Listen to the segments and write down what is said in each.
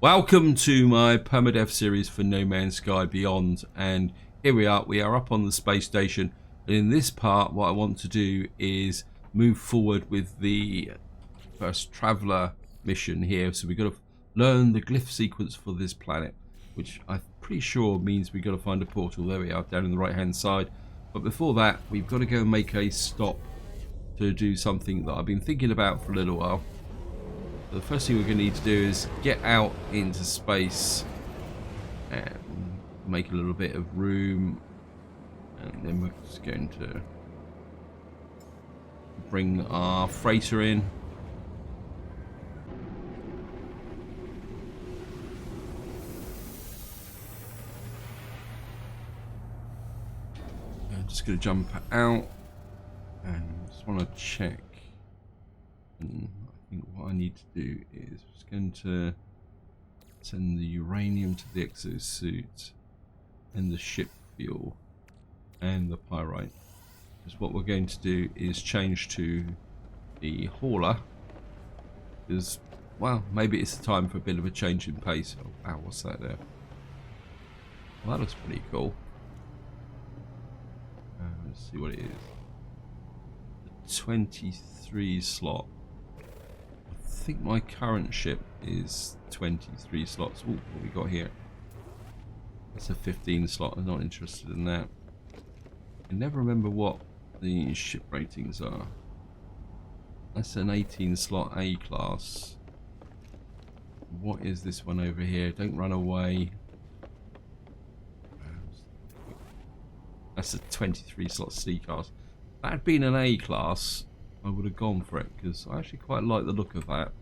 Welcome to my Permadeath series for No Man's Sky Beyond, and here we are up on the space station, and in this part what I want to do is move forward with the first traveller mission here. So we've got to learn the glyph sequence for this planet, which I'm pretty sure means we've got to find a portal. There we are, down in the right hand side. But before that, we've got to go and make a stop to do something that I've been thinking about for a little while. The first thing we're going to need to do is get out into space and make a little bit of room, and then we're just going to bring our freighter in. I'm just going to jump out and just want to check. What I need to do is just going to send the uranium to the exosuit and the ship fuel and the pyrite. Because what we're going to do is change to the hauler, because, well, maybe it's the time for a bit of a change in pace. Oh wow, what's that there? Well, that looks pretty cool. Let's see what it is. The 23 slot. I think my current ship is 23 slots. Ooh, what we got here? That's a 15 slot. I'm not interested in that. I never remember what the ship ratings are. That's an 18 slot A class. What is this one over here? Don't run away. That's a 23 slot C class. If that had been an A class, I would have gone for it, because I actually quite like the look of that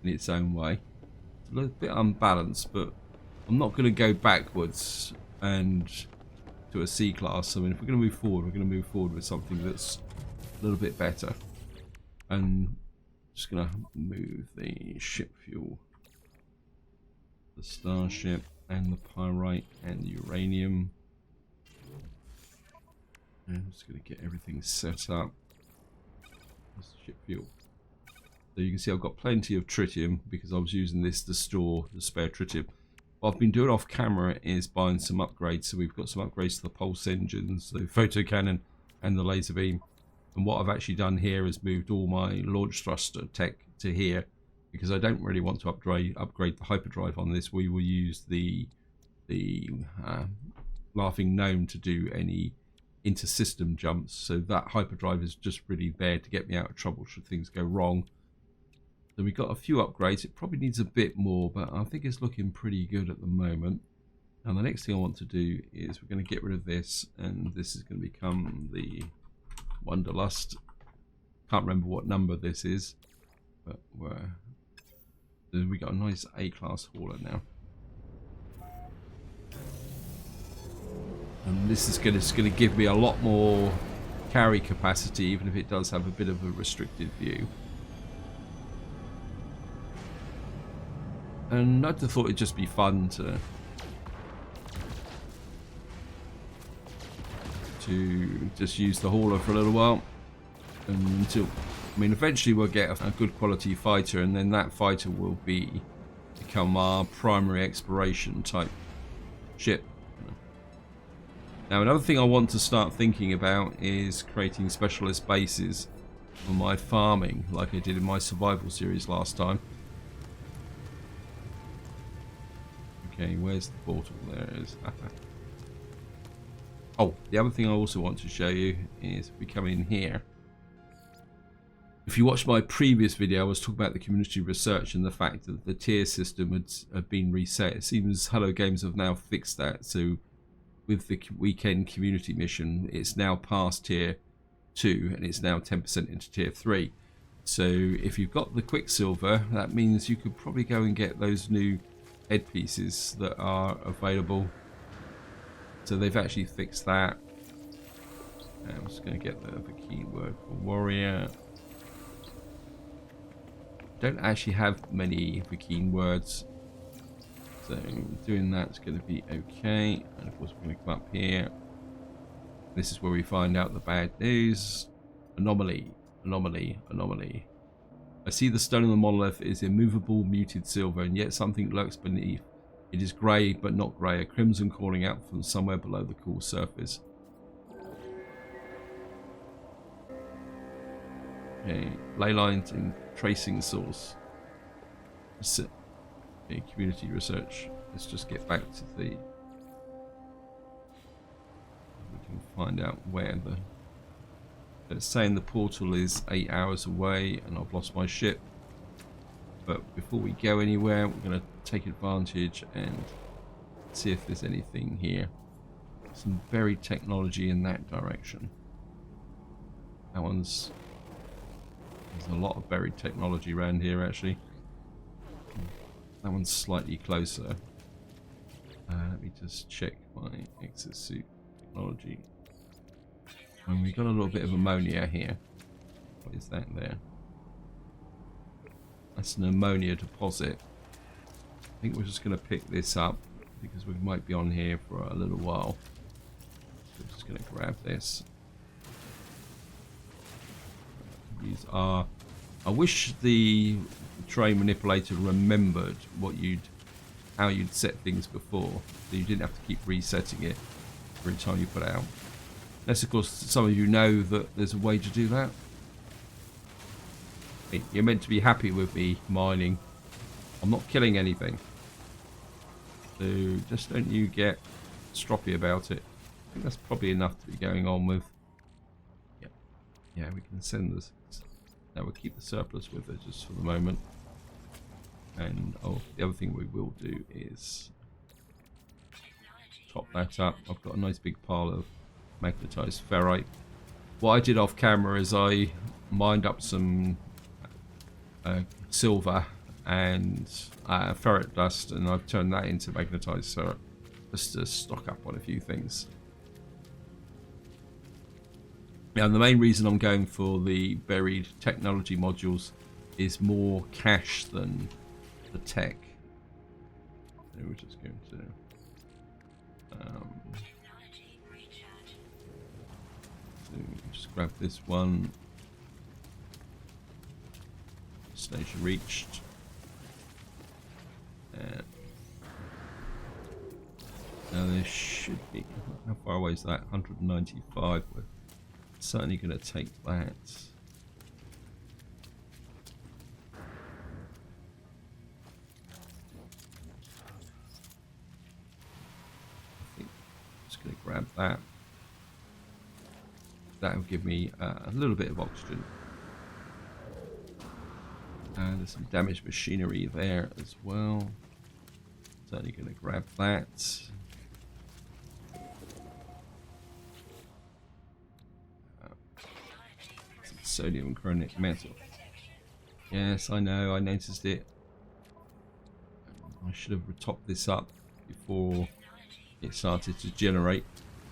in its own way. It's a little bit unbalanced, but I'm not going to go backwards and to a C class. I mean, if we're going to move forward, we're going to move forward with something that's a little bit better. And I'm just going to move the ship fuel, the starship, and the pyrite and the uranium. And I'm just going to get everything set up. Ship fuel. So you can see I've got plenty of tritium because I was using this to store the spare tritium. What I've been doing off camera is buying some upgrades. So we've got some upgrades to the pulse engines, the photo cannon, and the laser beam. And what I've actually done here is moved all my launch thruster tech to here, because I don't really want to upgrade the hyperdrive on this. We will use the laughing gnome to do any inter-system jumps, so that hyperdrive is just really there to get me out of trouble should things go wrong. So we've got a few upgrades. It probably needs a bit more, but I think it's looking pretty good at the moment. And the next thing I want to do is we're going to get rid of this, and this is going to become the Wanderlust. Can't remember what number this is, but we got a nice A-class hauler now. And this is going to give me a lot more carry capacity, even if it does have a bit of a restricted view. And I just thought it'd just be fun to just use the hauler for a little while, and until, I mean, eventually we'll get a good quality fighter, and then that fighter will become our primary exploration type ship. Now, another thing I want to start thinking about is creating specialist bases for my farming, like I did in my survival series last time. Okay, where's the portal? There it is. Oh, the other thing I also want to show you is if we come in here. If you watched my previous video, I was talking about the community research and the fact that the tier system had been reset. It seems Hello Games have now fixed that, so with the weekend community mission, it's now past tier 2 and it's now 10% into tier 3. So if you've got the Quicksilver, that means you could probably go and get those new headpieces that are available. So they've actually fixed that. I'm just going to get the keyword for warrior. Don't actually have many Vikine words, so doing that's going to be okay. And of course we're going to come up here. This is where we find out the bad news. Anomaly, anomaly, anomaly. I see the stone on the monolith is immovable, muted silver, and yet something lurks beneath. It is grey, but not grey, a crimson calling out from somewhere below the cool surface. Okay, ley lines and tracing source. Okay, community research. Let's just get back to the... We can find out where the... It's saying the portal is 8 hours away and I've lost my ship. But before we go anywhere, we're going to take advantage and see if there's anything here. Some buried technology in that direction. That one's... There's a lot of buried technology around here, actually. That one's slightly closer. Let me just check my exosuit technology. And we've got a little bit of ammonia here. What is that there? That's an ammonia deposit. I think we're just going to pick this up because we might be on here for a little while. So we're just going to grab this. These are... I wish the terrain manipulator remembered how you'd set things before, so you didn't have to keep resetting it every time you put it out. Unless, of course, some of you know that there's a way to do that. You're meant to be happy with me mining. I'm not killing anything. So just don't you get stroppy about it. I think that's probably enough to be going on with. Yeah, we can send this. Now we'll keep the surplus with it just for the moment. And the other thing we will do is top that up. I've got a nice big pile of magnetized ferrite. What I did off camera is I mined up some silver and ferret dust, and I've turned that into magnetized ferrite just to stock up on a few things. Now, the main reason I'm going for the buried technology modules is more cash than the tech. So we're just going to so just grab this one. Station reached. Now there should be. How far away is that? 195. We're certainly going to take that. I think I'm just going to grab that. That will give me a little bit of oxygen. And there's some damaged machinery there as well. Certainly going to grab that. Sodium chronic metal. Yes, I know, I noticed it. I should have topped this up before it started to generate,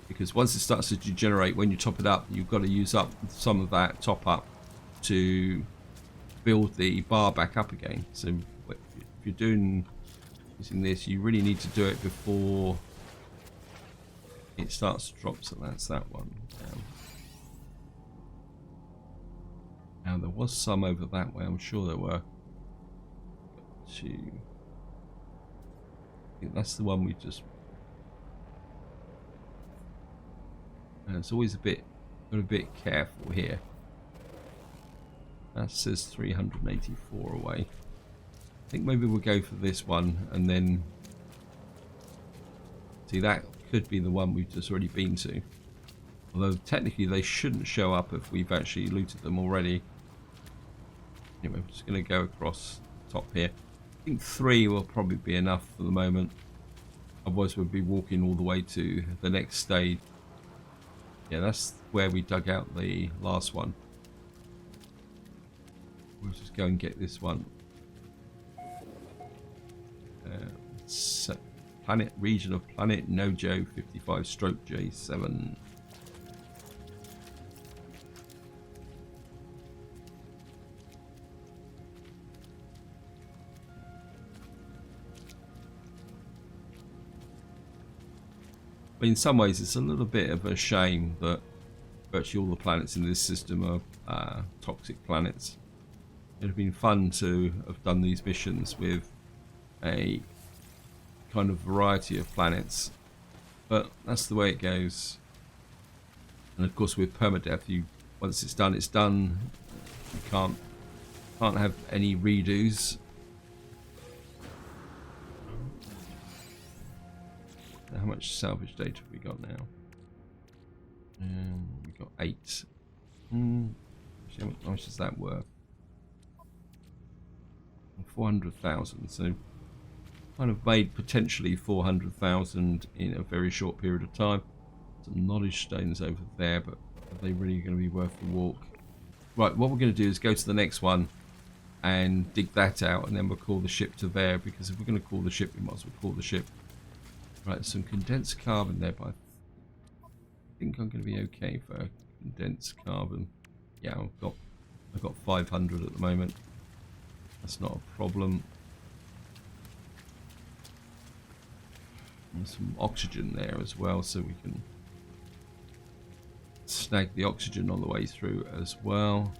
because once it starts to degenerate, when you top it up, you've got to use up some of that top up to build the bar back up again. So if you're using this, you really need to do it before it starts to drop. So that's that one. Now there was some over that way, I'm sure there were. I think that's the one we just... And it's always got a bit careful here. That says 384 away. I think maybe we'll go for this one and then... See, that could be the one we've just already been to. Although technically they shouldn't show up if we've actually looted them already. Anyway, I'm just going to go across the top here. I think 3 will probably be enough for the moment. Otherwise we'll be walking all the way to the next stage. Yeah, that's where we dug out the last one. We'll just go and get this one. Planet region of planet Nojo 55/J7. But in some ways, it's a little bit of a shame that virtually all the planets in this system are toxic planets. It'd have been fun to have done these missions with a kind of variety of planets, but that's the way it goes. And of course, with permadeath, you once it's done, it's done. You can't have any redos. How much salvage data have we got now? We got 8. Actually, how much is that worth? 400,000. So kind of made potentially 400,000 in a very short period of time. Some knowledge stones over there, but are they really going to be worth the walk? Right, what we're going to do is go to the next one and dig that out, and then we'll call the ship to there, because if we're going to call the ship, we might as well call the ship. Right, some condensed carbon there, but I think I'm going to be okay for condensed carbon. Yeah, I've got 500 at the moment. That's not a problem. And some oxygen there as well, so we can snag the oxygen on the way through as well.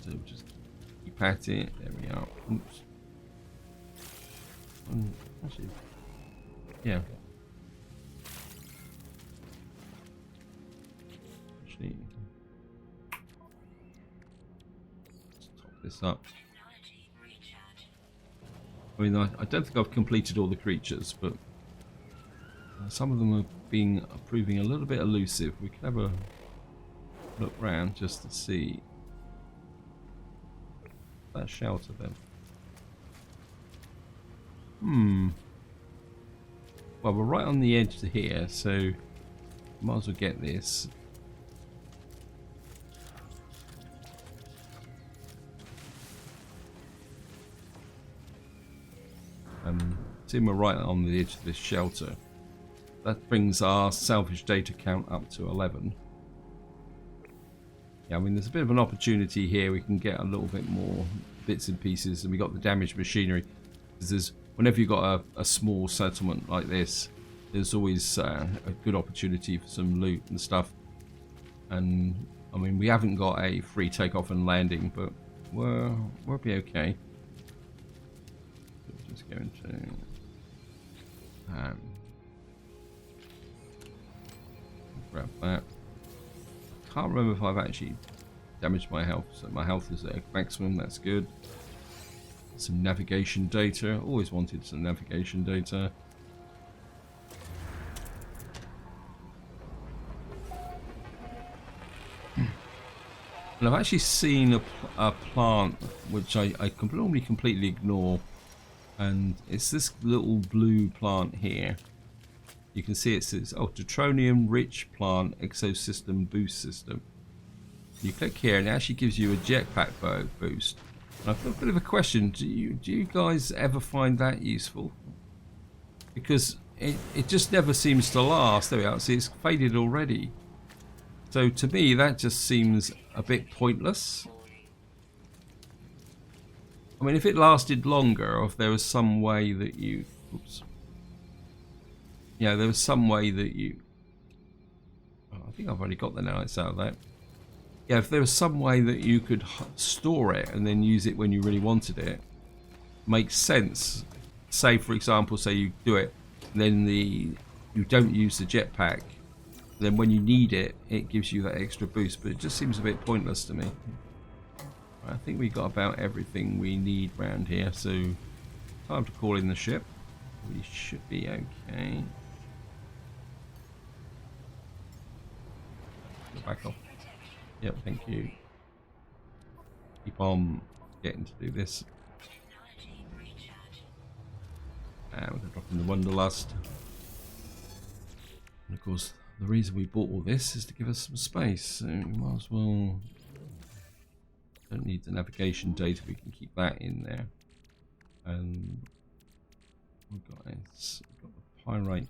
So just keep at it. There we are. Oops. Actually, yeah. Actually, let's top this up. I mean, I don't think I've completed all the creatures, but some of them are proving a little bit elusive. We can have a look round just to see that shelter then. Well, we're right on the edge to here, so might as well get this. See, we're right on the edge of this shelter. That brings our salvage data count up to 11. Yeah, I mean, there's a bit of an opportunity here. We can get a little bit more bits and pieces, and we got the damaged machinery. Because there's, whenever you've got a small settlement like this, there's always a good opportunity for some loot and stuff. And I mean, we haven't got a free takeoff and landing, but we'll be okay. So just going to grab that. Can't remember if I've actually damaged my health, so my health is at maximum. That's good. Some navigation data. Always wanted some navigation data. And I've actually seen a plant which I normally completely ignore, and it's this little blue plant here. You can see it says, oh, deuteronium rich plant exosystem boost system. You click here and it actually gives you a jetpack boost. And I've got a bit of a question. Do you guys ever find that useful? Because it just never seems to last. There we are. See, it's faded already. So to me, that just seems a bit pointless. I mean, if it lasted longer, or if there was some way that you... Oops. Yeah, there was some way that you... Oh, I think I've already got the nights out of that. Yeah, if there was some way that you could store it and then use it when you really wanted it, makes sense. Say, for example, say you do it, then you don't use the jetpack. Then when you need it, it gives you that extra boost. But it just seems a bit pointless to me. I think we got about everything we need round here, so time to call in the ship. We should be okay. Go back off. Yep, thank you. Keep on getting to do this. And we're going to drop in the Wanderlust. And of course, the reason we bought all this is to give us some space, so we might as well... Don't need the navigation data, we can keep that in there. And we've got the pyrite.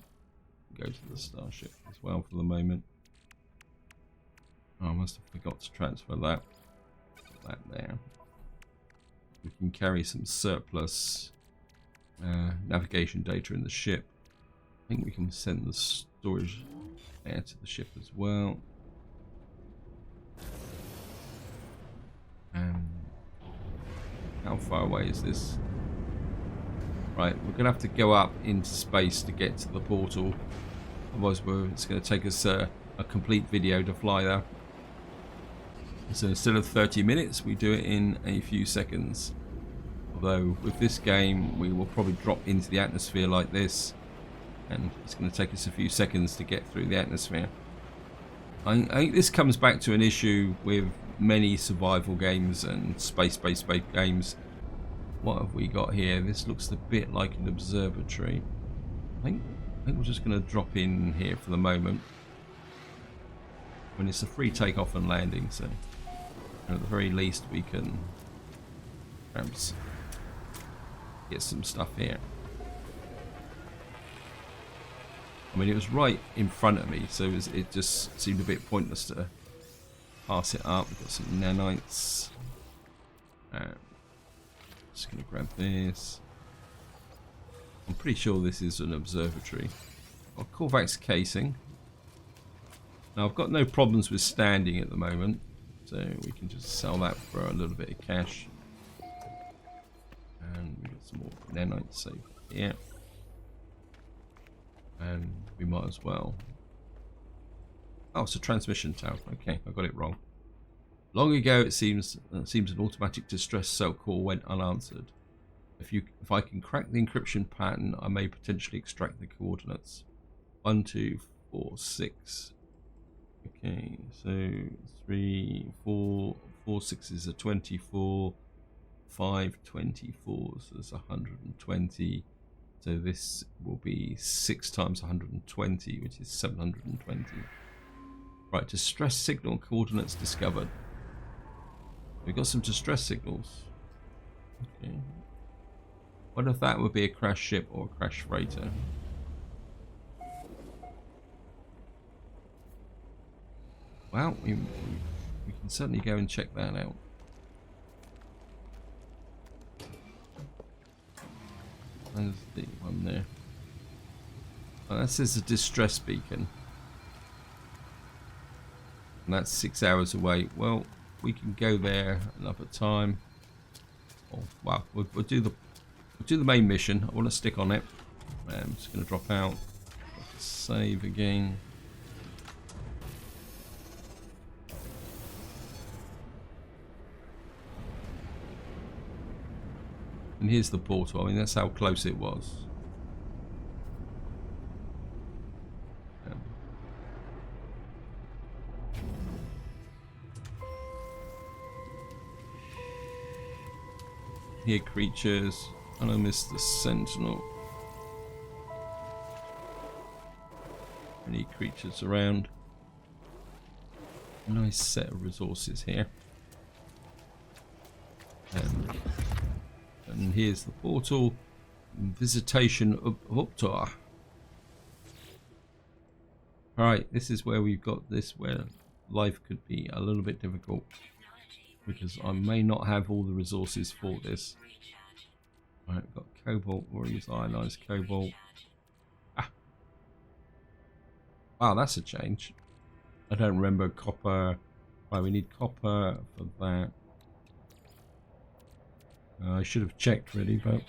Go to the starship as well for the moment. Oh, I must have forgot to transfer that. Put that there. We can carry some surplus navigation data in the ship. I think we can send the storage there to the ship as well. Um, how far away is this? Right, we're going to have to go up into space to get to the portal. Otherwise, it's going to take us a complete video to fly there. So instead of 30 minutes, we do it in a few seconds. Although with this game, we will probably drop into the atmosphere like this. And it's going to take us a few seconds to get through the atmosphere. I think this comes back to an issue with many survival games and space-based games. What have we got here? This looks a bit like an observatory. I think we're just going to drop in here for the moment. When it's a free takeoff and landing, so at the very least we can perhaps get some stuff here. I mean, it was right in front of me, so it just seemed a bit pointless to pass it up. We've got some nanites. Just going to grab this. I'm pretty sure this is an observatory. Got Korvax casing. Now I've got no problems with standing at the moment, so we can just sell that for a little bit of cash. And we've got some more nanites saved here. And we might as well. Oh, it's a transmission tower. Okay, I got it wrong. Long ago, it seems an automatic distress cell call went unanswered. If I can crack the encryption pattern, I may potentially extract the coordinates. 1, 2, 4, 6. Okay, so 3, 4, 4 6s are 24. 5 24s, so there's 120. So this will be 6 times 120, which is 720. Right, distress signal coordinates discovered. We've got some distress signals. Okay. What if that would be a crash ship or a crash freighter? Well, we can certainly go and check that out. There's the one there. Oh, that says a distress beacon. And that's 6 hours away. Well, we can go there another time. Oh, wow, we'll do the main mission. I want to stick on it. I'm just going to drop out. Save again. And here's the portal. I mean, that's how close it was. Here, creatures. And I missed the sentinel. Any creatures around? Nice set of resources here. And here's the portal. Visitation of Uptor. Alright, this is where we've got this, where life could be a little bit difficult. Because I may not have all the resources for this. Alright, we've got cobalt. We'll use ionized cobalt. Ah. Wow, that's a change. I don't remember copper. Right, we need copper for that. I should have checked really, but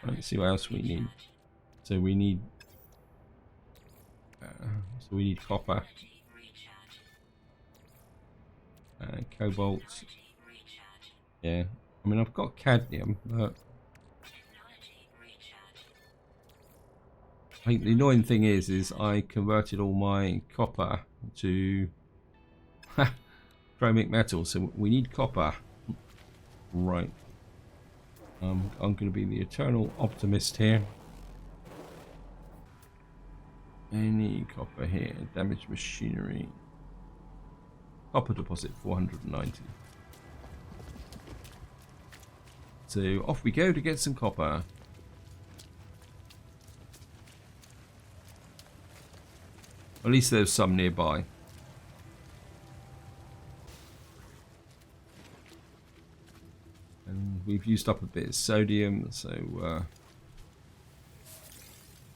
let's see what else we need. So we need copper, cobalt. Yeah, I mean I've got cadmium, but I think the annoying thing is I converted all my copper to chromic metal, so we need copper. Right. I'm going to be the eternal optimist here. Any copper here? Damaged machinery. Copper deposit 490. So off we go to get some copper. At least there's some nearby. And we've used up a bit of sodium, so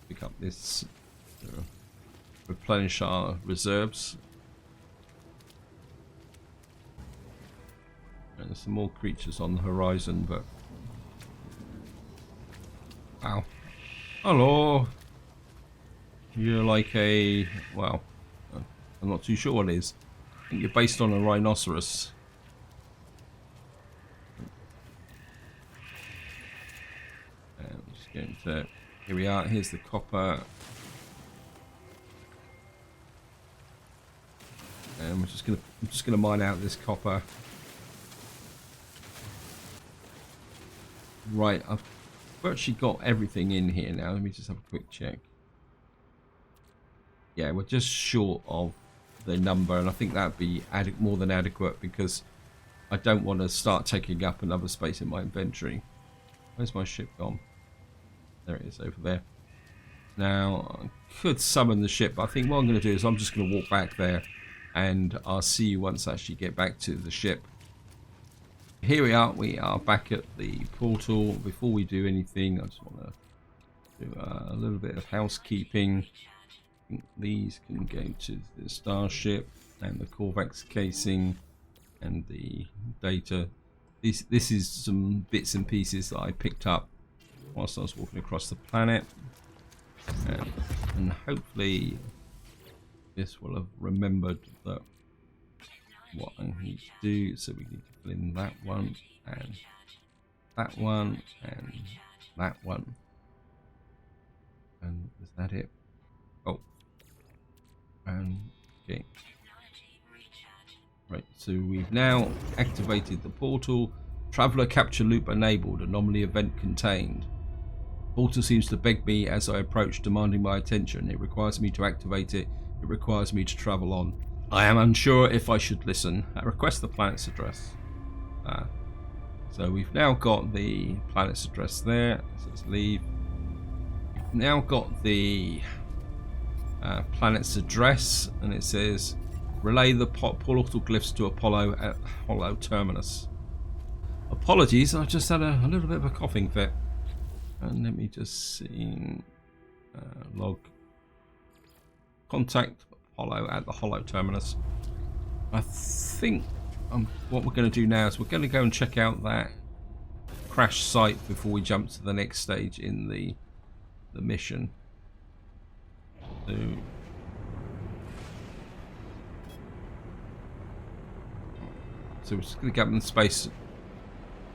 pick up this, replenish our reserves. There's some more creatures on the horizon, but wow. Hello. You're like a, well, I'm not too sure what it is. I think you're based on a rhinoceros. I'm just going to, here we are, here's the copper. And I'm just gonna mine out this copper. Right, I've virtually got everything in here now. Let me just have a quick check. Yeah, we're just short of the number, and I think that'd be more than adequate because I don't want to start taking up another space in my inventory. Where's my ship gone? There it is, over there. Now, I could summon the ship, but I think what I'm going to do is I'm just going to walk back there, and I'll see you once I actually get back to the ship. Here we are back at the portal. Before we do anything, I just want to do a little bit of housekeeping. I think these can go to the starship and the Corvex casing and the data. This is some bits and pieces that I picked up whilst I was walking across the planet, and hopefully this will have remembered that what I need to do. So we need to fill in that one and that one and that one. And is that it? Oh, and okay. Right, so we've now activated the portal. Traveller capture loop enabled. Anomaly event contained. Portal seems to beg me as I approach, demanding my attention. It requires me to activate it. It requires me to travel on. I am unsure if I should listen. I request the planet's address. So we've now got the planet's address there. So let's leave. We've now got the planet's address, and it says relay the portal glyphs to Apollo at Hollow Terminus. Apologies, I just had a little bit of a coughing fit. And let me just see. Log. Contact Apollo at the Hollow Terminus. I think what we're going to do now is we're going to go and check out that crash site before we jump to the next stage in the mission. So we're just going to get up in space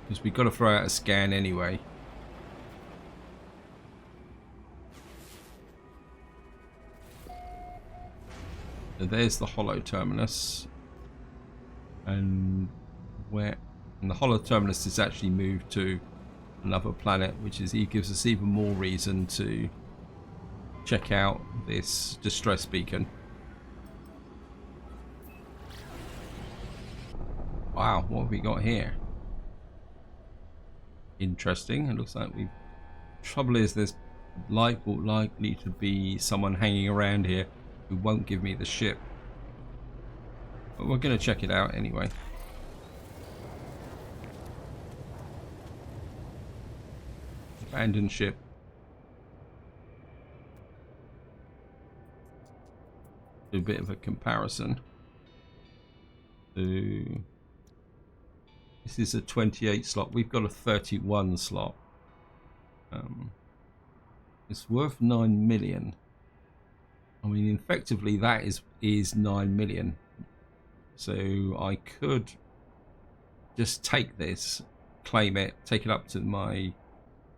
because we've got to throw out a scan anyway. So there's the Hollow Terminus, and the Hollow Terminus is actually moved to another planet, which gives us even more reason to check out this distress beacon. Wow, what have we got here? Interesting. It looks like trouble is there's likely to be someone hanging around here who won't give me the ship, but we're going to check it out anyway. Abandoned ship. Do a bit of a comparison. This is a 28 slot. We've got a 31 slot. It's worth 9 million. I mean, effectively that is 9 million. So I could just take this, claim it, take it up to my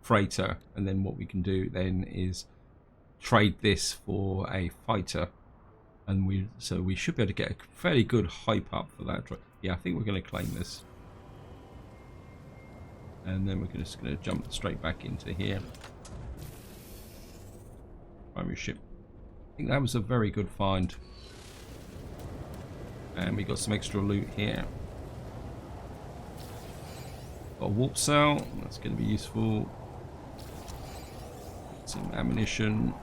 freighter, and then what we can do then is trade this for a fighter, and we should be able to get a fairly good hype up for that. Yeah, I think we're going to claim this, and then we're just going to jump straight back into here. Primary ship. I think that was a very good find, and we got some extra loot here. Got a warp cell, that's going to be useful. Some ammunition.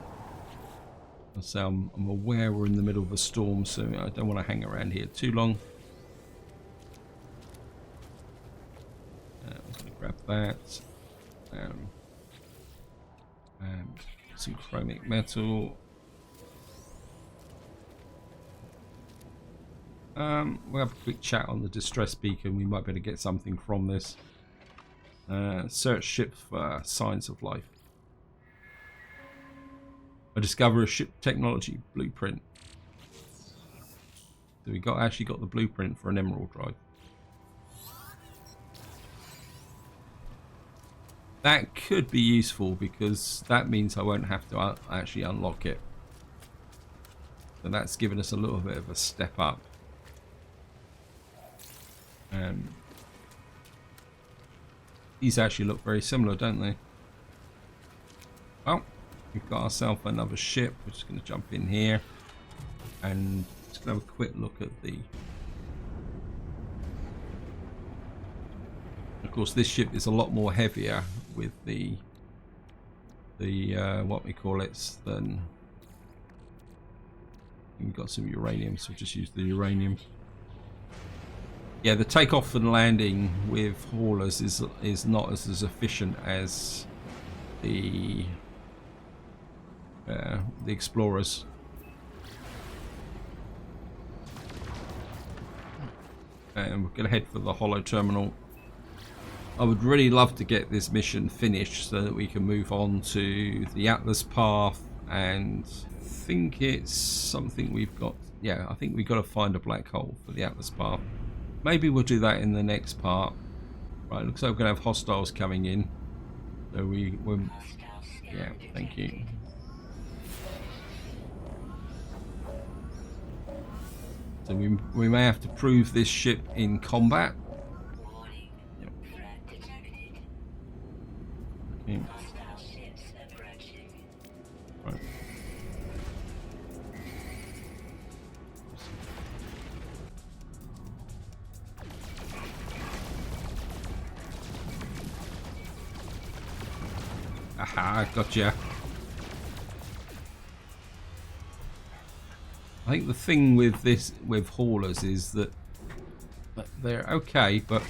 So I'm aware we're in the middle of a storm, so I don't want to hang around here too long. I'm going to grab that. Some chromic metal. We'll have a quick chat on the distress beacon. We might be able to get something from this. Search ships for signs of life. I discover a ship technology blueprint. So we actually got the blueprint for an emerald drive. That could be useful because that means I won't have to actually unlock it. So that's given us a little bit of a step up. These actually look very similar, don't they? Well, we've got ourselves another ship. We're just going to jump in here and just going to have a quick look at the... Of course, this ship is a lot more heavier with the what we call it than... We've got some uranium, so we'll just use the uranium. Yeah, the takeoff and landing with haulers is not as efficient as the explorers. And we're going to head for the hollow terminal. I would really love to get this mission finished so that we can move on to the Atlas path, and I think it's something we've got. Yeah, I think we've got to find a black hole for the Atlas path. Maybe we'll do that in the next part. Right, looks like we're going to have hostiles coming in. So we're yeah, thank you. So we may have to prove this ship in combat. Yep. Okay. Right. Aha, gotcha. I think the thing with haulers is that they're okay, but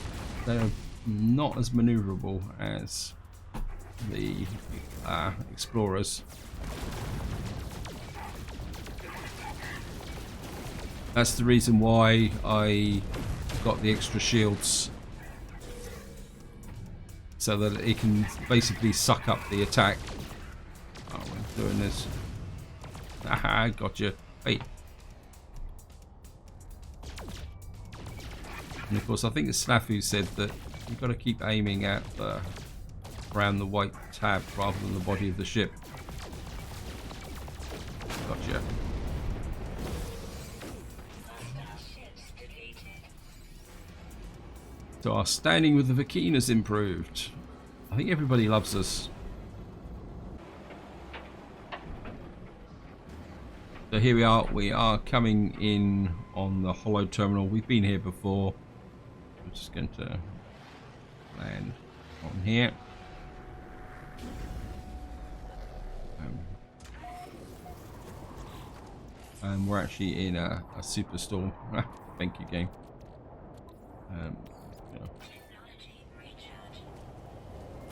they're not as maneuverable as the explorers. That's the reason why I got the extra shields, so that it can basically suck up the attack. Oh, we're doing this. Aha, gotcha. Hey. And of course, I think it's Snafu said that you've got to keep aiming at around the white tab rather than the body of the ship. Gotcha. So our standing with the Vakeen has improved. I think everybody loves us. So here we are coming in on the hollow terminal. We've been here before. I'm just going to land on here. And we're actually in a superstorm. Thank you, game.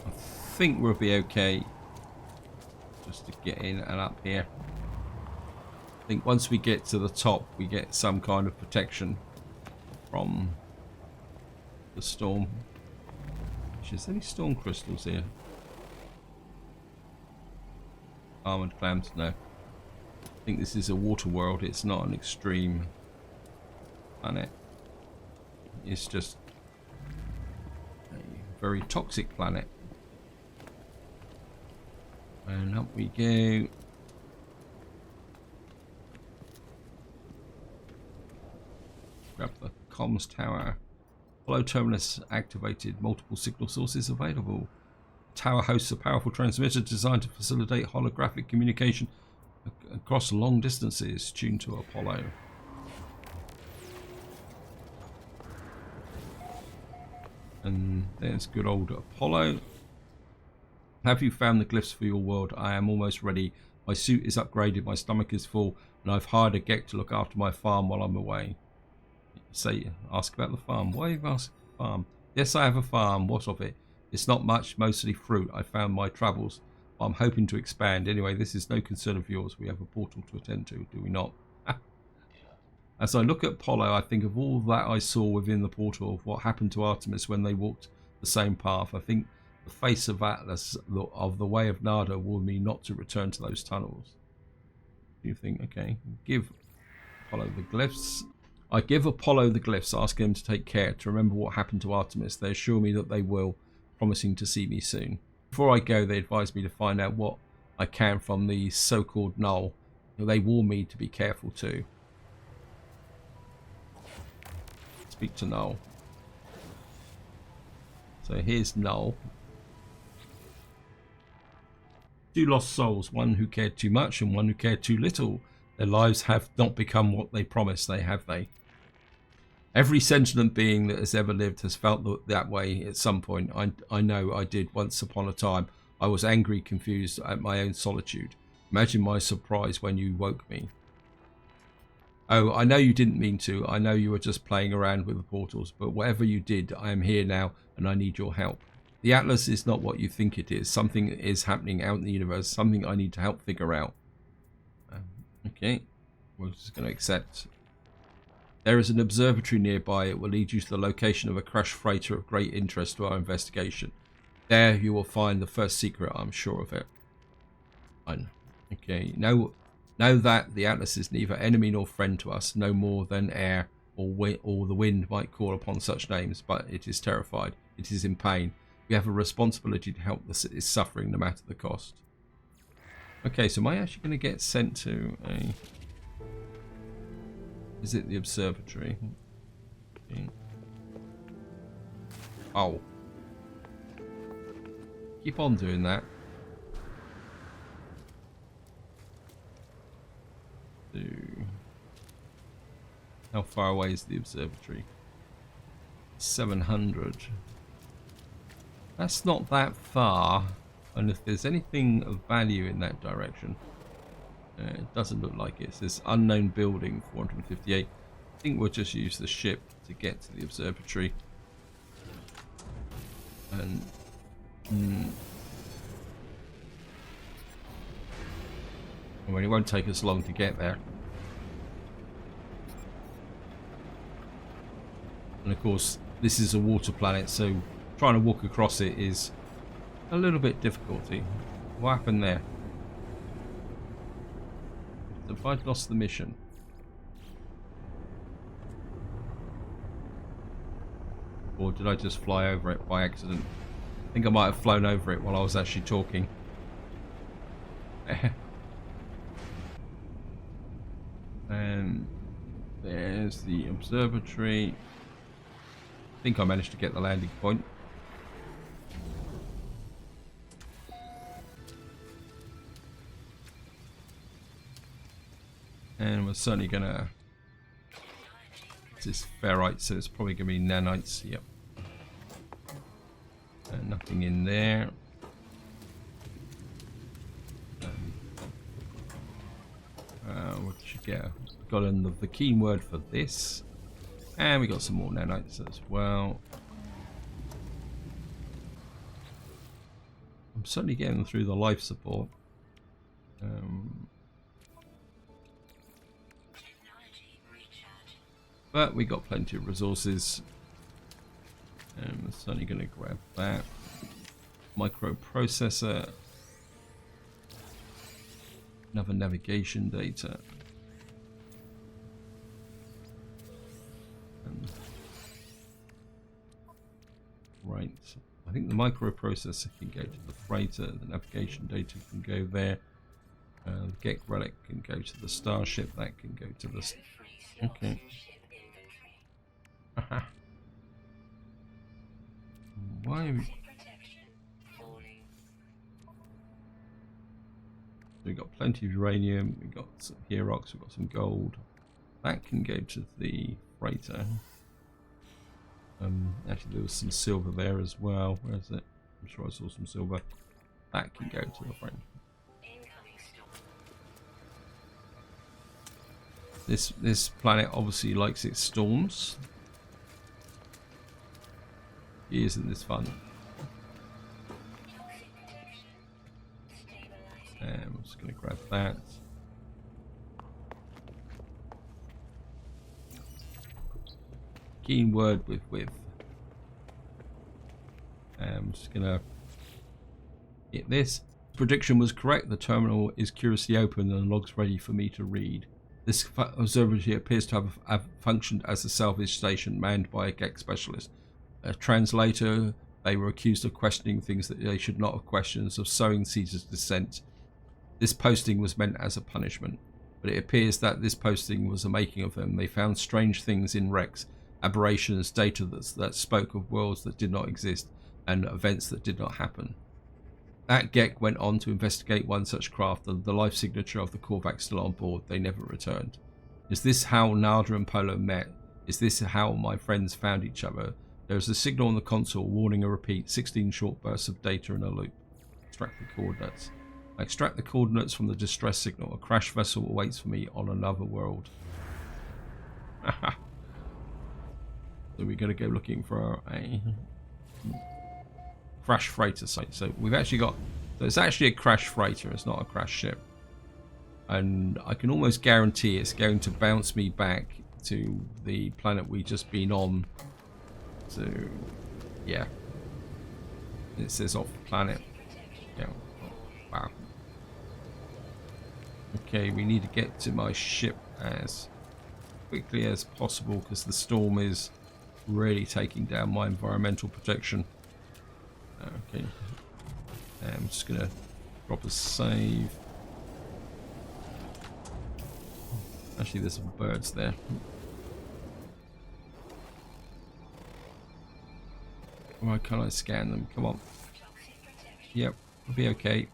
I think we'll be okay just to get in and up here. I think once we get to the top, we get some kind of protection from the storm. Is there any storm crystals here? Armored clams? No. I think this is a water world. It's not an extreme planet. It's just a very toxic planet. And up we go. Grab the comms tower. Hollow terminus activated. Multiple signal sources available. Tower hosts a powerful transmitter designed to facilitate holographic communication across long distances, tuned to Apollo. And there's good old Apollo. Have you found the glyphs for your world? I am almost ready. My suit is upgraded, my stomach is full, and I've hired a Gek to look after my farm while I'm away. Say, ask about the farm. Why have you asked farm? Yes, I have a farm. What of it? It's not much, mostly fruit. I found my travels. I'm hoping to expand. Anyway, this is no concern of yours. We have a portal to attend to, do we not? As I look at Apollo, I think of all that I saw within the portal, of what happened to Artemis when they walked the same path. I think the face of Atlas, of the way of Nada, warned me not to return to those tunnels. Do you think, okay, give Apollo the glyphs. I give Apollo the glyphs, asking them to take care, to remember what happened to Artemis. They assure me that they will, promising to see me soon. Before I go, they advise me to find out what I can from the so-called null. They warn me to be careful too. Speak to Null. So here's Null. Two lost souls, one who cared too much and one who cared too little. Their lives have not become what they promised, have they? Every sentient being that has ever lived has felt that way at some point. I know I did once upon a time. I was angry, confused at my own solitude. Imagine my surprise when you woke me. Oh, I know you didn't mean to. I know you were just playing around with the portals, but whatever you did, I am here now and I need your help. The Atlas is not what you think it is. Something is happening out in the universe, something I need to help figure out. Okay, we're just going to accept. There is an observatory nearby. It will lead you to the location of a crushed freighter of great interest to our investigation. There you will find the first secret, I'm sure of it. Fine. Okay, know that the Atlas is neither enemy nor friend to us, no more than air or the wind might call upon such names, but it is terrified. It is in pain. We have a responsibility to help the city's suffering, no matter the cost. Okay, so am I actually going to get sent to a... Visit the observatory? Okay. Oh. Keep on doing that. How far away is the observatory? 700. That's not that far. And if there's anything of value in that direction, it doesn't look like it. It says unknown building 458. I think we'll just use the ship to get to the observatory. And well, it won't take us long to get there. And of course, this is a water planet, so trying to walk across it is a little bit difficulty. What happened there? Have I lost the mission? Or did I just fly over it by accident? I think I might have flown over it while I was actually talking. And there's the observatory. I think I managed to get the landing point. And we're certainly gonna... This is ferrite, so it's probably gonna be nanites. Yep. Nothing in there. What did you get? Got in the key word for this. And we got some more nanites as well. I'm certainly getting through the life support. But we got plenty of resources. I'm certainly going to grab that. Microprocessor. Another navigation data. Right. I think the microprocessor can go to the freighter. The navigation data can go there. The Gek relic can go to the starship. That can go to the... Okay. Aha. Why are we... We've got plenty of uranium, we've got some Herox, we've got some gold. That can go to the freighter. Actually there was some silver there as well. Where is it? I'm sure I saw some silver. That can go to the freighter. This planet obviously likes its storms. Isn't this fun? And I'm just going to grab that. keen word with. I'm just gonna hit this. Prediction was correct. The terminal is curiously open and logs ready for me to read. This observatory appears to have functioned as a salvage station manned by a GEC specialist. A translator, they were accused of questioning things that they should not have questioned, of sowing seeds of dissent. This posting was meant as a punishment, but it appears that this posting was a making of them. They found strange things in wrecks, aberrations, data that spoke of worlds that did not exist, and events that did not happen. That GEC went on to investigate one such craft, and the life signature of the Korvac still on board. They never returned. Is this how Nada and Polo met? Is this how my friends found each other? There is a signal on the console warning a repeat, 16 short bursts of data in a loop. Extract the coordinates. I extract the coordinates from the distress signal. A crash vessel awaits for me on another world. So we're going to go looking for a crash freighter site. So we've actually got, so it's actually a crash freighter, it's not a crash ship, and I can almost guarantee it's going to bounce me back to the planet we just been on. So yeah, it says off planet. Yeah. Oh, wow. Okay, we need to get to my ship as quickly as possible because the storm is really taking down my environmental protection. Okay, I'm just gonna drop a save. Actually, there's some birds there. Why can't I scan them? Come on. Yep, I'll be okay.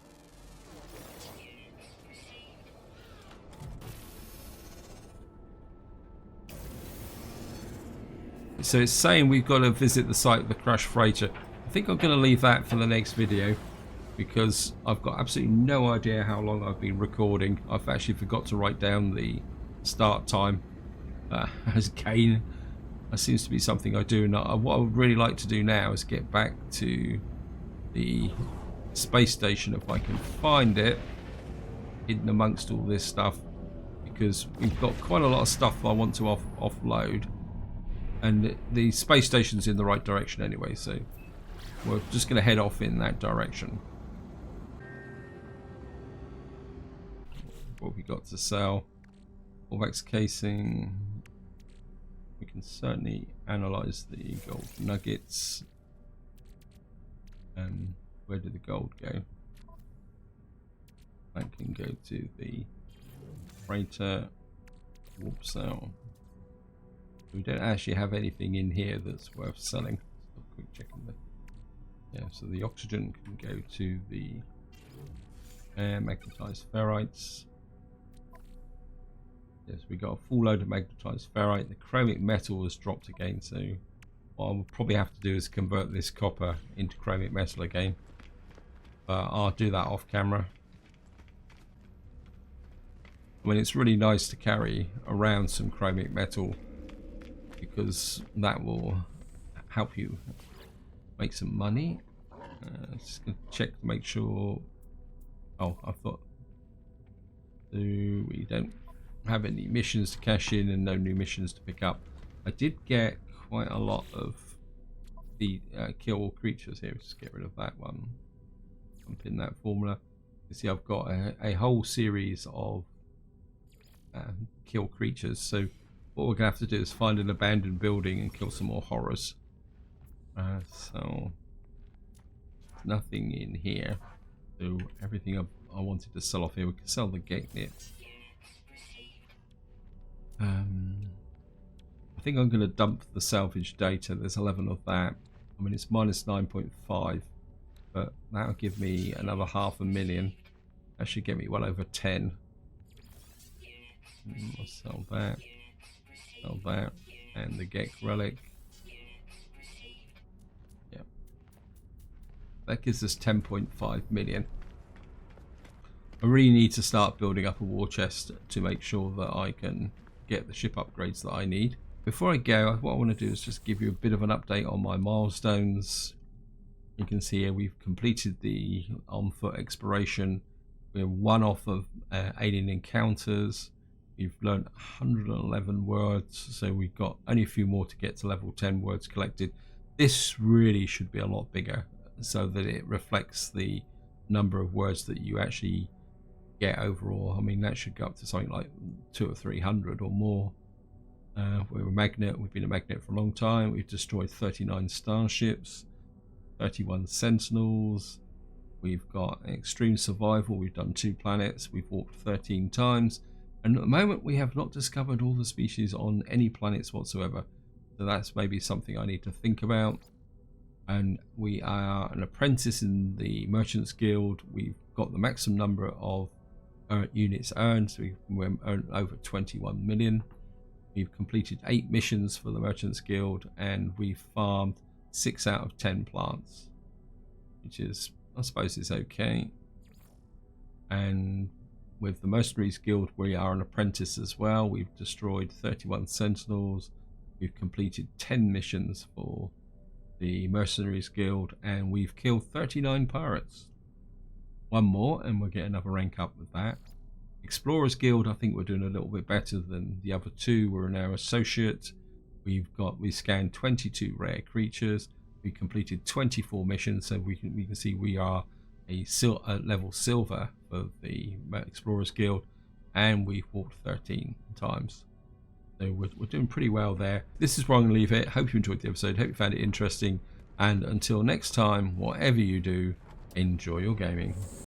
So it's saying we've got to visit the site of the crash freighter. I think I'm going to leave that for the next video because I've got absolutely no idea how long I've been recording. I've actually forgot to write down the start time as Kane. That seems to be something I do. And what I would really like to do now is get back to the space station if I can find it hidden amongst all this stuff, because we've got quite a lot of stuff I want to offload, and the space station's in the right direction anyway, so we're just going to head off in that direction. What have we got to sell? Vortex casing. We can certainly analyze the gold nuggets. Where did the gold go? That can go to the freighter. Warp cell. We don't actually have anything in here that's worth selling. So quick check on that. Yeah, so the oxygen can go to the magnetized ferrites. Yes, we got a full load of magnetized ferrite. The chromic metal has dropped again, so what I'll probably have to do is convert this copper into chromic metal again. But I'll do that off camera. I mean, it's really nice to carry around some chromic metal because that will help you make some money. Just gonna check to make sure. Oh, I thought we don't have any missions to cash in and no new missions to pick up. I did get quite a lot of the kill creatures here. Just get rid of that one. Pump in that formula. You see, I've got a whole series of kill creatures. So what we're gonna have to do is find an abandoned building and kill some more horrors. So nothing in here. So everything I wanted to sell off here. We can sell the gate knit. I think I'm going to dump the salvage data. There's 11 of that. I mean, it's minus 9.5, but that'll give me another 500,000. That should get me well over 10. I'll sell that, and the Gek relic. Yeah, that gives us 10.5 million. I really need to start building up a war chest to make sure that I can get the ship upgrades that I need. Before I go, what I want to do is just give you a bit of an update on my milestones. You can see here we've completed the on-foot exploration. We're one off of alien encounters. We've learned 111 words, so we've got only a few more to get to level 10 words collected. This really should be a lot bigger so that it reflects the number of words that you actually get overall. I mean, that should go up to something like 200 or 300 or more. We're a magnet. We've been a magnet for a long time. We've destroyed 39 starships, 31 sentinels. We've got extreme survival. We've done 2 planets. We've walked 13 times. And at the moment, we have not discovered all the species on any planets whatsoever. So that's maybe something I need to think about. And we are an apprentice in the Merchants Guild. We've got the maximum number of units earned. So we've earned over 21 million. We've completed 8 missions for the Merchants Guild, and we've farmed 6 out of 10 plants, which is, I suppose, is okay. And with the Mercenaries Guild, we are an apprentice as well. We've destroyed 31 sentinels. We've completed 10 missions for the Mercenaries Guild, and we've killed 39 pirates. One more, and we'll get another rank up with that. Explorers Guild, I think we're doing a little bit better than the other 2. We're now associate. We scanned 22 rare creatures. We completed 24 missions, so we can see we are a level silver for the Explorers Guild, and we've walked 13 times. So we're doing pretty well there. This is where I'm going to leave it. Hope you enjoyed the episode. Hope you found it interesting. And until next time, whatever you do, enjoy your gaming.